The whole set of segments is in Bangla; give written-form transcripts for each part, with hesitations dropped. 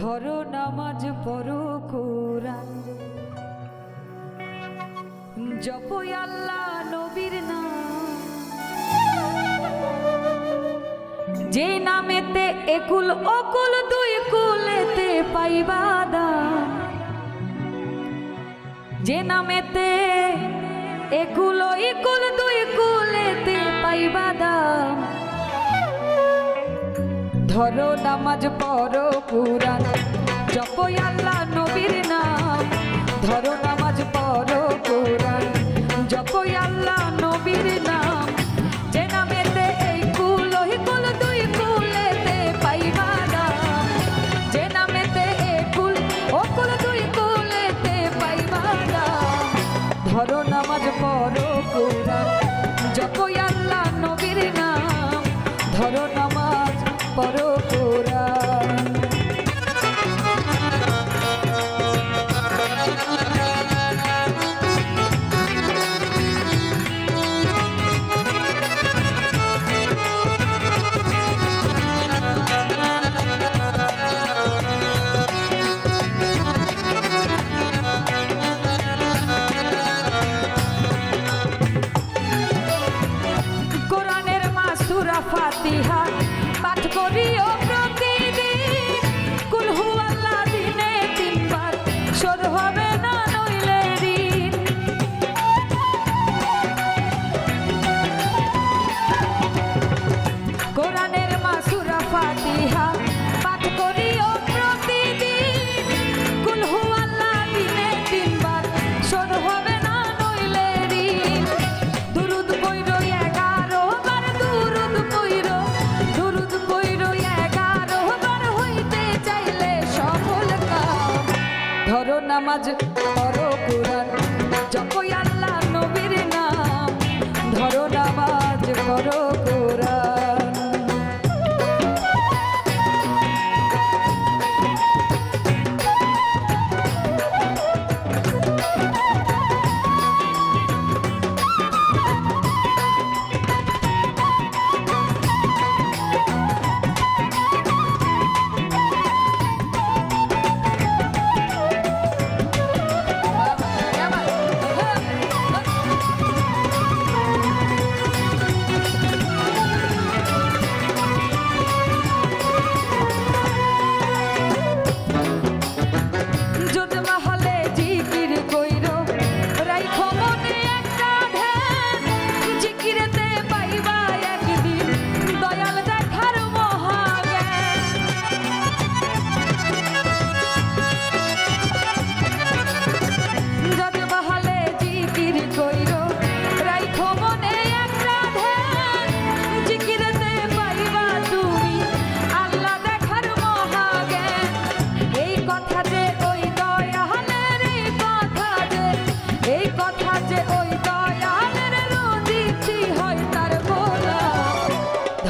ধরো নামাজ পড়ো কোরআন জপো আল্লাহ নবীর নাম, যে নামেতে একুল অকুল দুই কুলেতে পাইবা দান, যে নামেতে একুল ইকুল দুই কুলেতে পাইবা দান। ধরো নামাজ পড়ো কোরআন জপো আল্লাহ নবীর নাম, ধরো নামাজ পড়ো কোরআন জপো আল্লাহ নবীর নাম, যে নামেতে এই কুল কুল দুই কুলেতে পাইবা দাম, যে নামেতে এই কুল কুল দুই কুলেতে পাইবা দাম। ধরো নামাজ পড়ো কোরআন জপো আল্লাহ নবীর নাম, ধরো নামাজ পড়ো কোরআন। কোরআনের মাসুরা ফাতিহা পাঠ করিও প্রতিদিন, কুল হু আল্লাহ দিনে তিনবার শোধ হবে না নইলে ঋণ। কোরআনের মাসুরা ফাতিহা পাঠ করিও প্রতিদিন, কুল হু আল্লাহ দিনে তিনবার শোধ হবে না নইলে ঋণ। দুরুদ পইরো 11 বার, দুরুদ পইরো, দুরুদ পইরো 11 বার হইতে চাইলে সফল কাম। ধরো নামাজ পড়ো কোরআন জপো আল্লাহ নবীর নাম, ধরো নামাজ পড়ো কোরআন।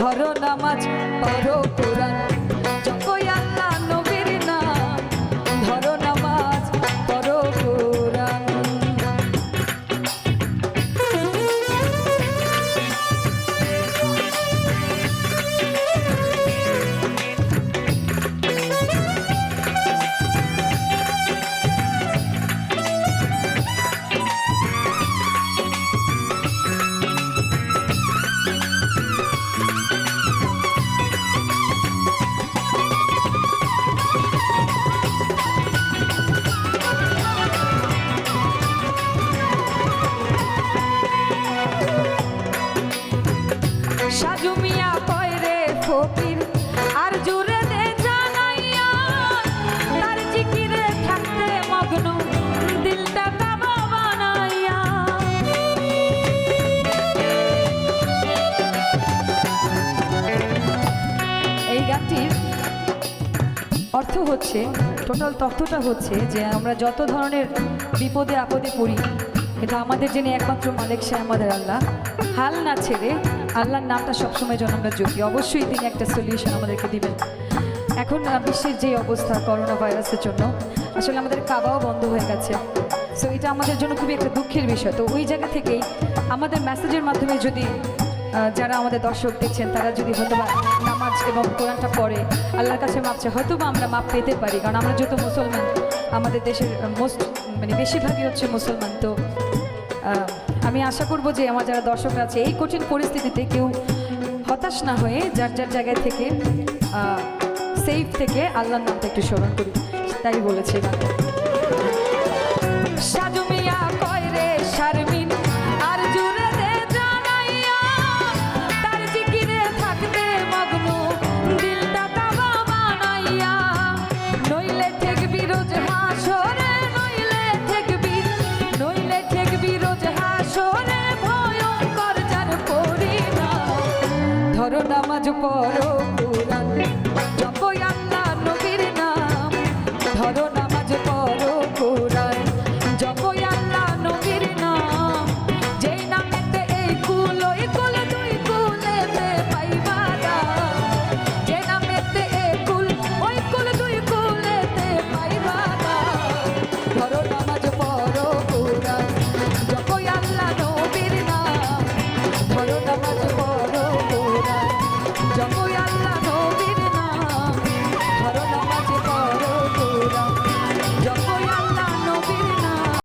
ধরো নামাজ পড়ো কোরআন জপো আল্লাহ নবীর নাম, ধরো নামাজ পড়ো কোরআন। সাজু মিয়া পয়রে ফকির আর জুড়ে দে জানাইয়া, তার জিকিরে থাকতে মগ্ন দিলটা কাবা বানাইয়া। এই গানটির অর্থ হচ্ছে, টোটাল তথ্যটা হচ্ছে যে আমরা যত ধরনের বিপদে আপদে পড়ি, এটা আমাদের যিনি একমাত্র মালিক সে আমাদের আল্লাহ, হাল না ছেড়ে আল্লাহর নামটা সবসময় যেন আমরা জপি, অবশ্যই তিনি একটা সলিউশন আমাদেরকে দিবেন। এখন বিশ্বের যে অবস্থা করোনা ভাইরাসের জন্য আসলে আমাদের কাবাও বন্ধ হয়ে গেছে, সো এটা আমাদের জন্য খুবই একটা দুঃখের বিষয়। তো ওই জায়গা থেকেই আমাদের মেসেজের মাধ্যমে যদি যারা আমাদের দর্শক দেখছেন তারা যদি হয়তো নামাজ এবং কোরআনটা পড়ে আল্লাহর কাছে মাপ চায়, হয়তো বা আমরা মাপ পেতে পারি, কারণ আমরা যেহেতু মুসলমান, আমাদের দেশের মানে বেশিরভাগই হচ্ছে মুসলমান। তো আমি আশা করব যে আমার যারা দর্শকরা আছে এই কঠিন পরিস্থিতিতে কেউ হতাশ না হয়ে যার যার জায়গায় থেকে সেফ থেকে আল্লাহর নামটা একটু স্মরণ করি, তাই বলেছে গানটা। সাজু মিয়া কয় রে শারমিন আর জুড়ে দে জানাইয়া, তার জিকিরে থাকতে মগ্ন দিলটা কাবা বানাইয়া, নইলে ঠেকবি রোজ হাসরে, নইলে ঠেকবি রোজ হাসরে, ভয়ঙ্কর যার করি না। ধরো নামাজ পড়ো কুরআন জপো আল্লাহ নবীর নাম, ধরো নামাজ পড়ো কুরআন জপো আল্লাহ নবীর নাম, যেই নামেতে এই কুল ওই কুল দুই কুলেতে পাইবা দাম, যে নামেতে এই কুল ওই কুল দুই কুলেতে পাইবা দাম। ধরো নামাজ পড়ো কুরআন জপো আল্লাহ নবীর নাম, ধরো নামাজ পড়ো